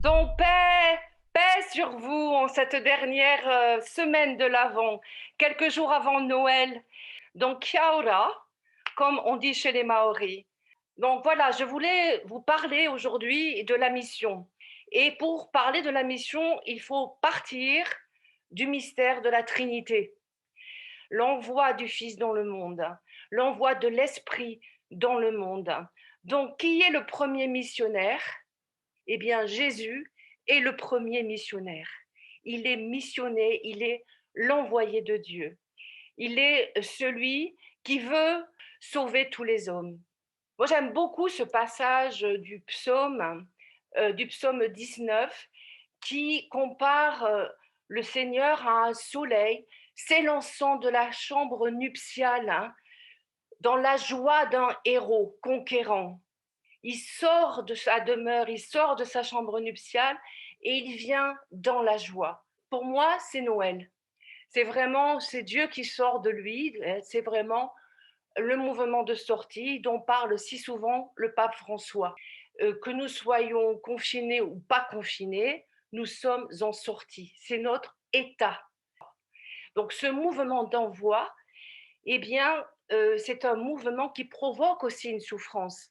Donc, paix sur vous en cette dernière semaine de l'Avent, quelques jours avant Noël. Donc, kia ora, comme on dit chez les Maoris. Donc voilà, je voulais vous parler aujourd'hui de la mission. Et pour parler de la mission, il faut partir du mystère de la Trinité, l'envoi du Fils dans le monde, l'envoi de l'Esprit dans le monde. Donc, qui est le premier missionnaire? Eh bien, Jésus est le premier missionnaire. Il est missionné, il est l'envoyé de Dieu. Il est celui qui veut sauver tous les hommes. Moi, j'aime beaucoup ce passage du psaume 19, qui compare le Seigneur à un soleil s'élançant de la chambre nuptiale, dans la joie d'un héros conquérant. Il sort de sa demeure, il sort de sa chambre nuptiale et il vient dans la joie. Pour moi, c'est Noël. C'est Dieu qui sort de lui, c'est vraiment le mouvement de sortie dont parle si souvent le pape François. Que nous soyons confinés ou pas confinés, nous sommes en sortie. C'est notre état. Donc ce mouvement d'envoi, eh bien, c'est un mouvement qui provoque aussi une souffrance.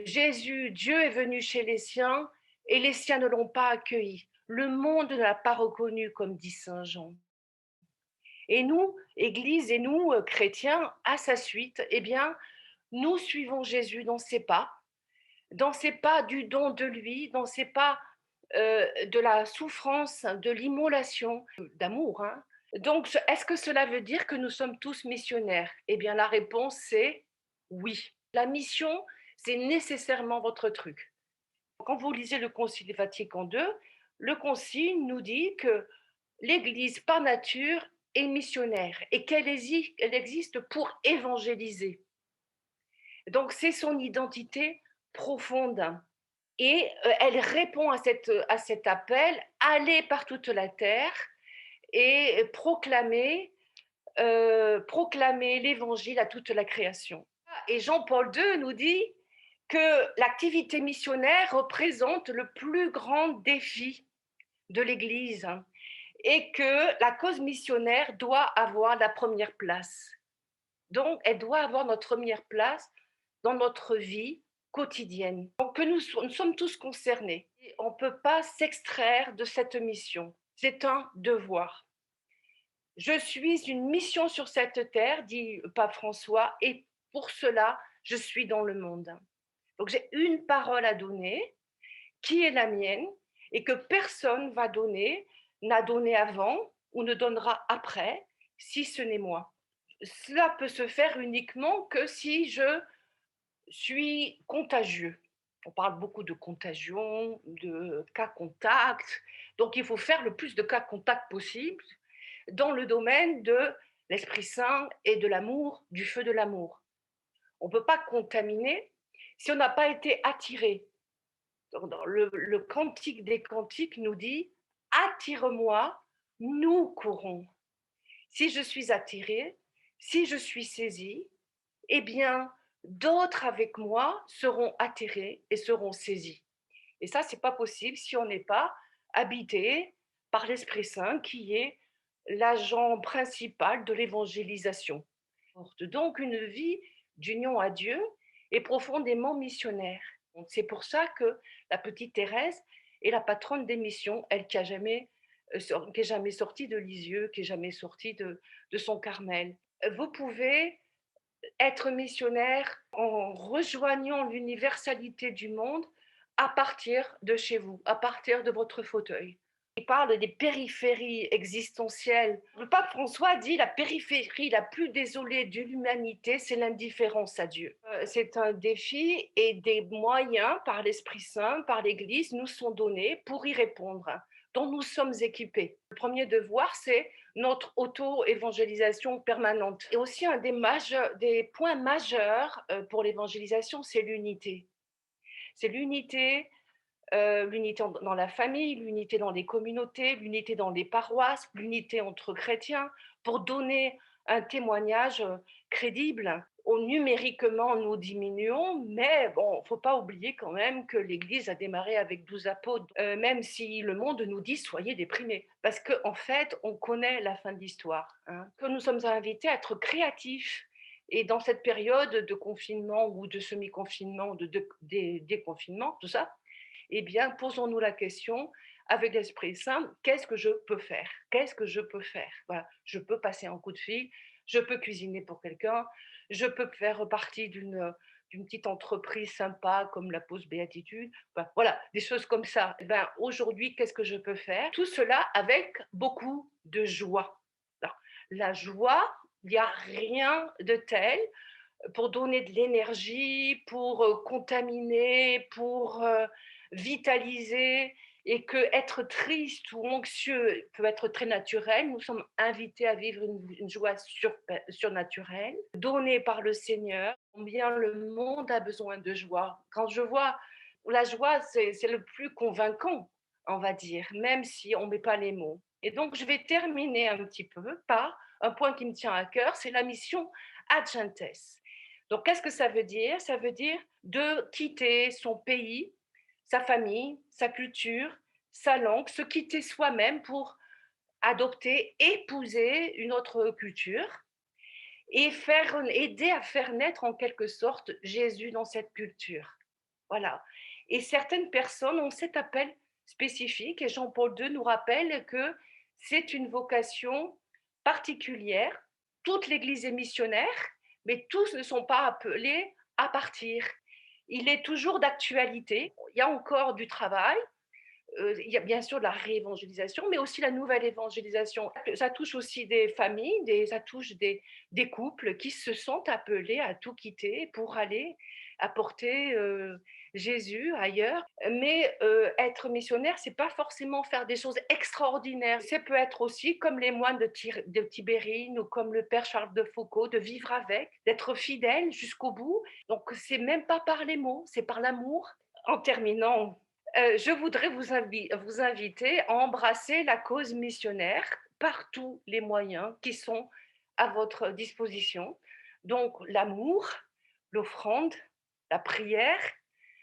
Jésus, Dieu est venu chez les siens et les siens ne l'ont pas accueilli. Le monde ne l'a pas reconnu, comme dit Saint Jean. Et nous, Église, et nous, chrétiens, à sa suite, eh bien, nous suivons Jésus dans ses pas du don de lui, dans ses pas de la souffrance, de l'immolation, d'amour. Donc, est-ce que cela veut dire que nous sommes tous missionnaires? Eh bien, la réponse, c'est oui. La mission, c'est nécessairement votre truc. Quand vous lisez le Concile Vatican II, le Concile nous dit que l'Église, par nature, est missionnaire et elle existe pour évangéliser. Donc, c'est son identité profonde. Et elle répond à cet appel, aller par toute la terre et proclamer l'évangile à toute la création. Et Jean-Paul II nous dit que l'activité missionnaire représente le plus grand défi de l'Église et que la cause missionnaire doit avoir la première place. Donc, elle doit avoir notre première place dans notre vie quotidienne. Donc, que nous sommes tous concernés. Et on ne peut pas s'extraire de cette mission. C'est un devoir. Je suis une mission sur cette terre, dit le pape François, et pour cela, je suis dans le monde. Donc j'ai une parole à donner, qui est la mienne, et que personne n'a donné avant ou ne donnera après, si ce n'est moi. Cela peut se faire uniquement que si je suis contagieux. On parle beaucoup de contagion, de cas contacts. Donc, il faut faire le plus de cas contacts possible dans le domaine de l'Esprit Saint et de l'amour, du feu de l'amour. On ne peut pas contaminer si on n'a pas été attiré. Dans le cantique des cantiques nous dit: attire-moi, nous courons. Si je suis attiré, si je suis saisi, eh bien, d'autres avec moi seront attirés et seront saisis. Et ça, c'est pas possible si on n'est pas habité par l'Esprit Saint, qui est l'agent principal de l'évangélisation. Donc, une vie d'union à Dieu est profondément missionnaire. Donc, c'est pour ça que la petite Thérèse est la patronne des missions, elle qui est jamais sortie de Lisieux, qui est jamais sortie de son Carmel. Vous pouvez être missionnaire en rejoignant l'universalité du monde à partir de chez vous, à partir de votre fauteuil. Il parle des périphéries existentielles. Le pape François dit: la périphérie la plus désolée de l'humanité, c'est l'indifférence à Dieu. C'est un défi et des moyens par l'Esprit Saint, par l'Église, nous sont donnés pour y répondre, dont nous sommes équipés. Le premier devoir, c'est notre auto-évangélisation permanente. Et aussi un des points majeurs pour l'évangélisation, c'est l'unité. C'est l'unité dans la famille, l'unité dans les communautés, l'unité dans les paroisses, l'unité entre chrétiens, pour donner un témoignage crédible numériquement, nous diminuons, mais bon, il ne faut pas oublier quand même que l'Église a démarré avec 12 apôtres, même si le monde nous dit: «Soyez déprimés», parce qu'en fait, on connaît la fin de l'histoire, hein. Que nous sommes invités à être créatifs et dans cette période de confinement ou de semi-confinement ou de déconfinement, tout ça, eh bien, posons-nous la question avec l'Esprit Saint, qu'est-ce que je peux faire? Qu'est-ce que je peux faire? Voilà, je peux passer un coup de fil, je peux cuisiner pour quelqu'un, je peux faire partie d'une petite entreprise sympa comme la Pause Béatitude. Enfin, voilà, des choses comme ça. Eh ben, aujourd'hui, qu'est-ce que je peux faire? Tout cela avec beaucoup de joie. Alors, la joie, il n'y a rien de tel pour donner de l'énergie, pour contaminer, pour vitaliser, et que être triste ou anxieux peut être très naturel. Nous sommes invités à vivre une joie surnaturelle, donnée par le Seigneur. Combien le monde a besoin de joie. Quand je vois la joie, c'est le plus convaincant, on va dire, même si on ne met pas les mots. Et donc, je vais terminer un petit peu par un point qui me tient à cœur, c'est la mission Ad Gentes. Donc, qu'est-ce que ça veut dire? Ça veut dire de quitter son pays, sa famille, sa culture, sa langue, se quitter soi-même pour adopter, épouser une autre culture et aider à faire naître en quelque sorte Jésus dans cette culture. Voilà. Et certaines personnes ont cet appel spécifique et Jean-Paul II nous rappelle que c'est une vocation particulière. Toute l'Église est missionnaire, mais tous ne sont pas appelés à partir. Il est toujours d'actualité. Il y a encore du travail. Il y a bien sûr la réévangélisation, mais aussi la nouvelle évangélisation. Ça touche aussi des familles, ça touche des couples qui se sentent appelés à tout quitter pour aller apporter Jésus ailleurs. Mais être missionnaire, c'est pas forcément faire des choses extraordinaires. Ça peut être aussi, comme les moines de Tibérine ou comme le père Charles de Foucauld, de vivre avec, d'être fidèle jusqu'au bout. Donc, c'est même pas par les mots, c'est par l'amour. En terminant, je voudrais vous inviter à embrasser la cause missionnaire par tous les moyens qui sont à votre disposition. Donc l'amour, l'offrande, la prière,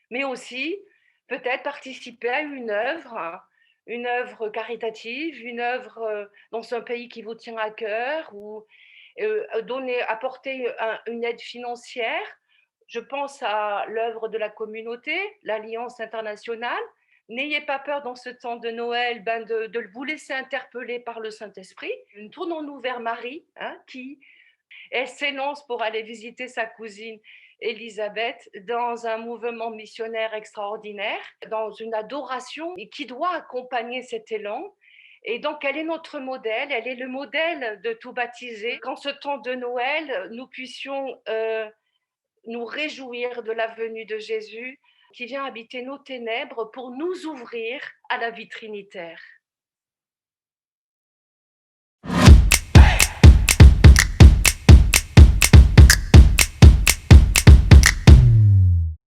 mais aussi peut-être participer à une œuvre caritative, une œuvre dans un pays qui vous tient à cœur, ou apporter une aide financière. Je pense à l'œuvre de la communauté, l'Alliance internationale. N'ayez pas peur dans ce temps de Noël de vous laisser interpeller par le Saint-Esprit. Tournons-nous vers Marie, hein, qui elle s'élance pour aller visiter sa cousine Élisabeth dans un mouvement missionnaire extraordinaire, dans une adoration et qui doit accompagner cet élan. Et donc, elle est notre modèle, elle est le modèle de tout baptisé. Qu'en ce temps de Noël, nous puissions nous réjouir de la venue de Jésus qui vient habiter nos ténèbres pour nous ouvrir à la vie trinitaire.